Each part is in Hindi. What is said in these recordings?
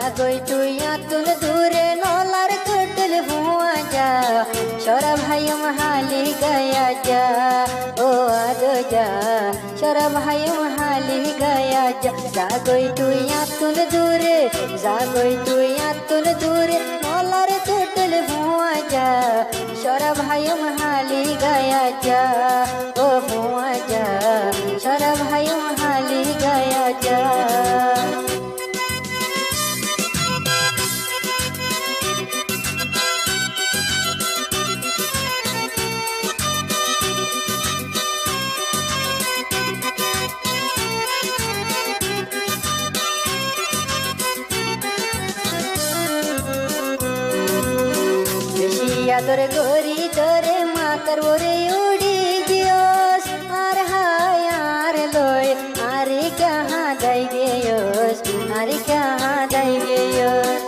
जागोई तुई आतुन दूरे नौलार कुटल हुआ जा शोरा भाई महाली गया जा ओ आदो जा शोरा भाई महाली गया जा जागोई तुई आतुन दूरे जागोई तुई आतुन दूरे नौलार कुटल हुआ जा शोरा भाई महाली गया जा ओ हुआ जा शोरा भाई महाली गया जा তোরে গরি তোরে মাতার ওরে উড়ি গিয়স আর হায় আর লয় আরে কাহা দাই গেয়স আরে কাহা দাই গেয়স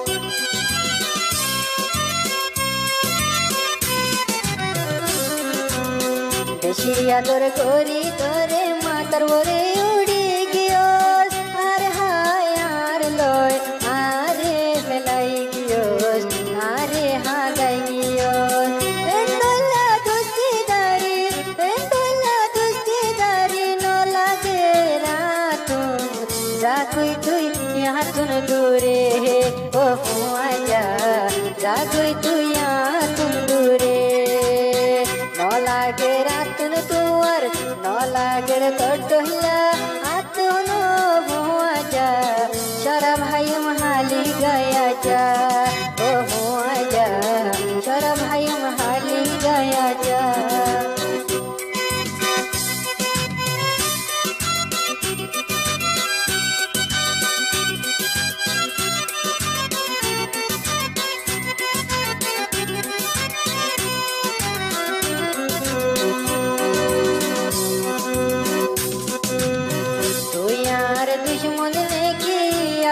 বেশিয়া তোরে গরি তোরে মাতার ওরে উড়ি গিয়স আর হায় আর লয় আরে ফেলাই গিয়স আরে হাগাই जागोई तुई यहाँ तुन दूरे ओ हुआ जा जागोई तुई यहाँ तुन दूरे नौ लागे रातुन तुअर नौ लागे तोटहिया आतुनो हुआ जा शोरा भाई महाली गया जा ओ हुआ जा शोरा भाई महाली गया जा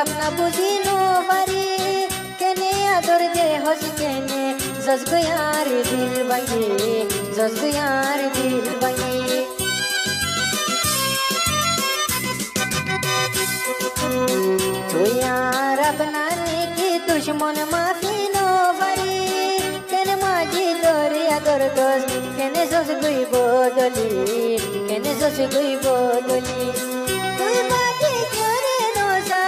अपना बुझी नो बारी केने आदर दे हस केने जसगो यार दिल बंगे जसगो यार दिल बंगे तो यार अपना ने दुश्मन माफी नो बारी केने माजी दरे आदर दोस केने जसगोई बोदली केने जसगोई बोदली तुई बाजी करे नोसा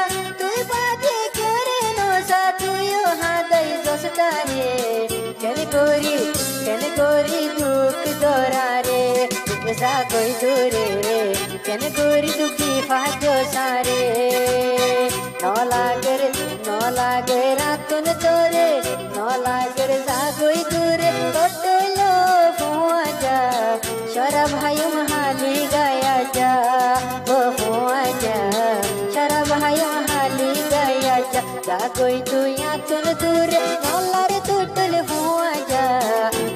केने गोरी दुख दोरारे जागोई दूरे केने गोरी दुखी फाजो सारे नौ लागर रातुन तोरे नौ लागर जागोई दूरे टोटलो हुआ जा शोरा भाई महाली गया जा ओ हुआ जा शोरा भाई महाली गया जा जागोई तू यहाँ तुन दूरे नौलार टोटल हुआ जा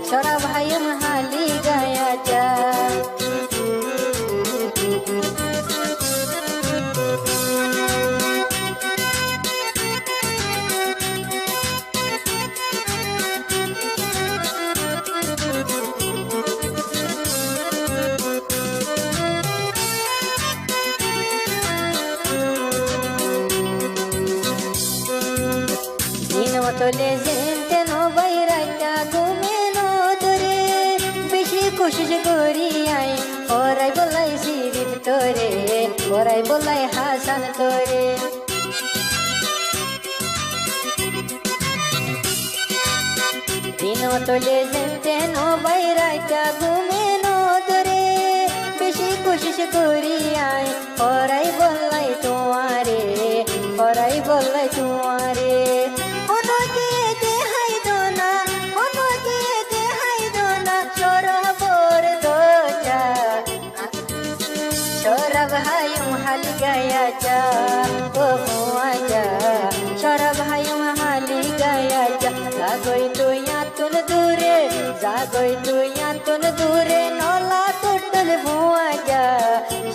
शोरा भाई महाली गया जा तोले जेंते नो बैराइता घूमे नो तोरे बेशी कोशिश करी आई और आई बोलाई सिरिफ तोरे और आई बोलाई हासन तोरे दिनो तोले जेंते नो बैराइता घूमे नो तोरे बेशी कोशिश करी आई और आई बोलाई तुम्हारे और आई बोलाई तुम्हारे शोरा भाई महाली गया जा ओ हुआ जा शोरा भाई महाली गया जा जागोई तू यहाँ तुन दूरे जागोई तू यहाँ तुन दूरे नौला टोटल हुआ जा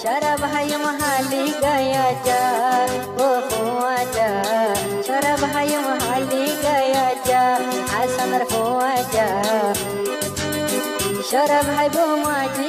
शोरा भाई महाली गया जा ओ हुआ जा शोरा भाई महाली गया जा आसमर हुआ जा शोरा भाई वो माजी